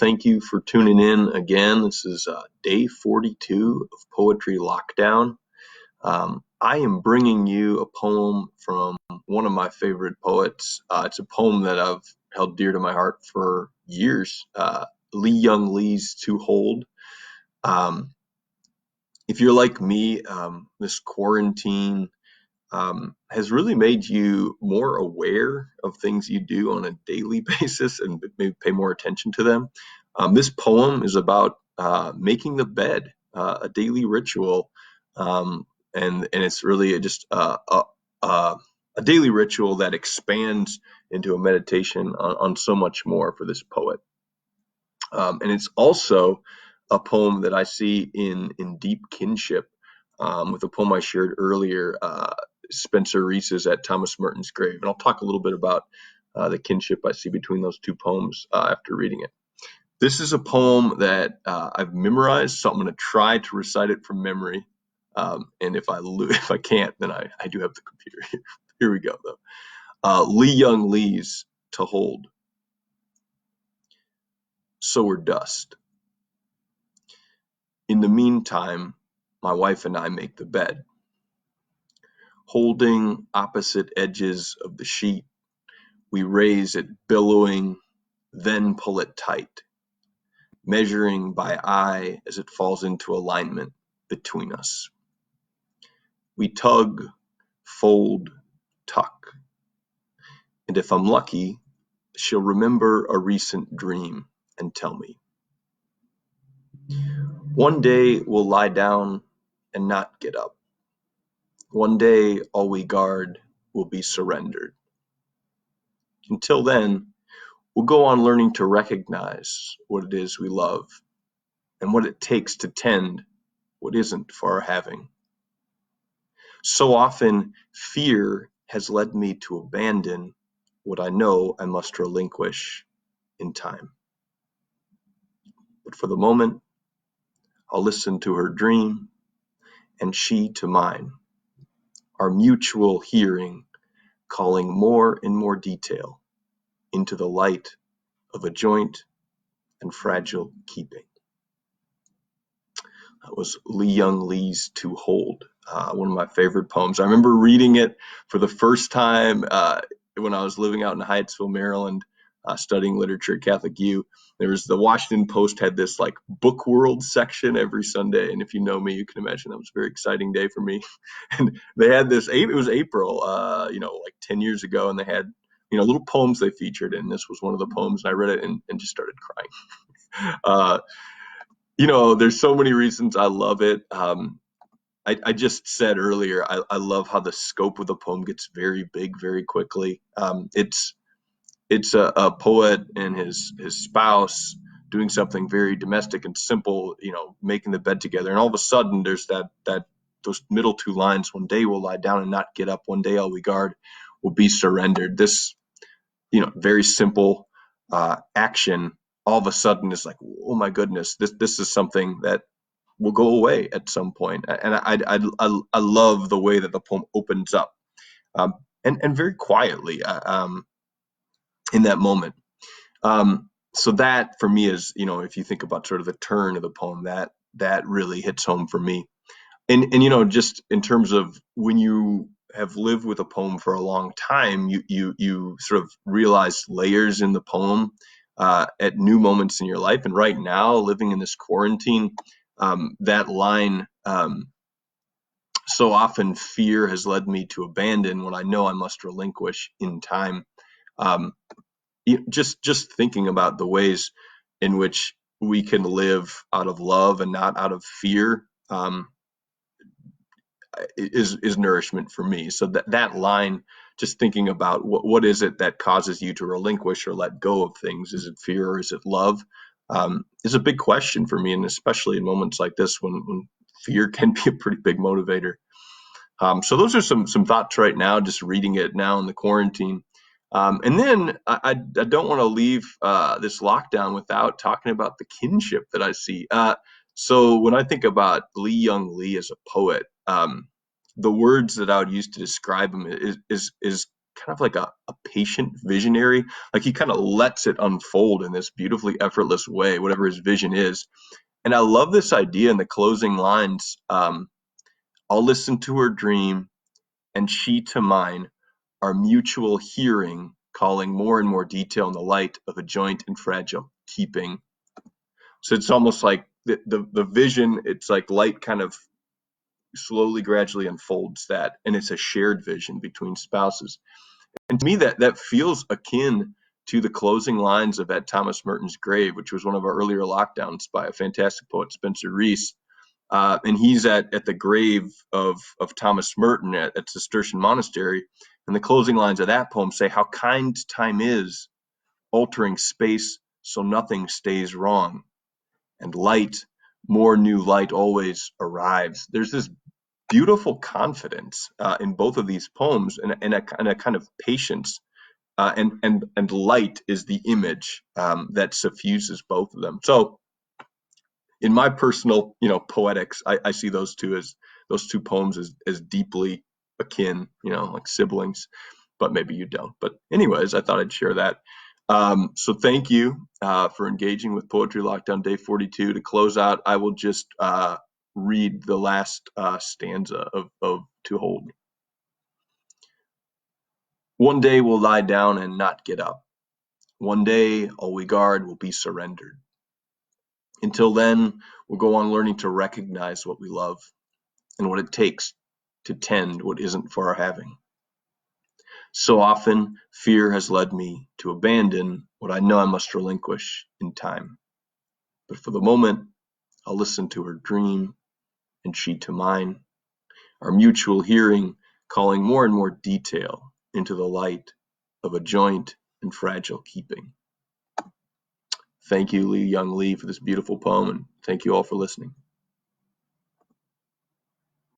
Thank you for tuning in again. This is day 42 of Poetry Lockdown. I am bringing you a poem from one of my favorite poets. It's a poem that I've held dear to my heart for years. Lee Young Lee's To Hold. Um, if you're like me, this quarantine has really made you more aware of things you do on a daily basis and maybe pay more attention to them. This poem is about making the bed, a daily ritual, and it's really just a daily ritual that expands into a meditation on so much more for this poet. And it's also a poem that I see in deep kinship with a poem I shared earlier, Spencer Reese's At Thomas Merton's Grave. And I'll talk a little bit about the kinship I see between those two poems after reading it. This is a poem that I've memorized, so I'm going to try to recite it from memory. And if I can't, then I do have the computer here. Here we go, though. Lee Young Lee's To Hold. So we're dust. In the meantime, my wife and I make the bed. Holding opposite edges of the sheet, we raise it billowing, then pull it tight, measuring by eye as it falls into alignment between us. We tug, fold, tuck, and if I'm lucky, she'll remember a recent dream and tell me. One day we'll lie down and not get up. One day all we guard will be surrendered. Until then, we'll go on learning to recognize what it is we love and what it takes to tend what isn't for our having. So often, fear has led me to abandon what I know I must relinquish in time. But for the moment, I'll listen to her dream and she to mine, our mutual hearing calling more and more detail into the light of a joint and fragile keeping. That was Lee Young Lee's To Hold, one of my favorite poems. I remember reading it for the first time when I was living out in Hyattsville, Maryland, studying literature at Catholic U. There was the Washington Post had this like book world section every Sunday, and if you know me, you can imagine that was a very exciting day for me. And they had this. It was April, like 10 years ago, and they had little poems they featured, and this was one of the poems. And I read it and just started crying. There's so many reasons I love it. I just said earlier, I love how the scope of the poem gets very big very quickly. It's a poet and his spouse doing something very domestic and simple, making the bed together. And all of a sudden there's those middle two lines, one day we'll lie down and not get up, one day all we guard will be surrendered. This, very simple action all of a sudden is like, oh my goodness, this is something that will go away at some point. And I love the way that the poem opens up, and very quietly in that moment. So that for me is, if you think about sort of the turn of the poem, that really hits home for me. And just in terms of when you have lived with a poem for a long time, you sort of realize layers in the poem at new moments in your life. And right now, living in this quarantine, that line, so often fear has led me to abandon what I know I must relinquish in time. Um, just thinking about the ways in which we can live out of love and not out of fear, is nourishment for me. So that line, just thinking about what is it that causes you to relinquish or let go of things? Is it fear or is it love? Is a big question for me, and especially in moments like this when fear can be a pretty big motivator. So those are some thoughts right now, just reading it now in the quarantine. And then I don't want to leave this lockdown without talking about the kinship that I see. So when I think about Lee Young Lee as a poet, the words that I would use to describe him is kind of like a patient visionary. Like he kind of lets it unfold in this beautifully effortless way, whatever his vision is. And I love this idea in the closing lines. I'll listen to her dream and she to mine, our mutual hearing, calling more and more detail in the light of a joint and fragile keeping. So it's almost like the vision, it's like light kind of slowly, gradually unfolds that, and it's a shared vision between spouses. And to me, that feels akin to the closing lines of At Thomas Merton's Grave, which was one of our earlier lockdowns by a fantastic poet, Spencer Reese. And he's at the grave of Thomas Merton at Cistercian Monastery. And the closing lines of that poem say, "How kind time is, altering space so nothing stays wrong. And light, more new light always arrives." There's this beautiful confidence in both of these poems, and a kind of patience. And light is the image that suffuses both of them. So in my personal, poetics, I see those two poems as deeply akin, like siblings, but maybe you don't. But anyways, I thought I'd share that. So thank you for engaging with Poetry Lockdown Day 42. To close out, I will just read the last stanza of To Hold. One day we'll lie down and not get up. One day all we guard will be surrendered. Until then, we'll go on learning to recognize what we love and what it takes to tend what isn't for our having. So often, fear has led me to abandon what I know I must relinquish in time. But for the moment, I'll listen to her dream and she to mine, our mutual hearing calling more and more detail into the light of a joint and fragile keeping. Thank you, young Lee, for this beautiful poem, and thank you all for listening.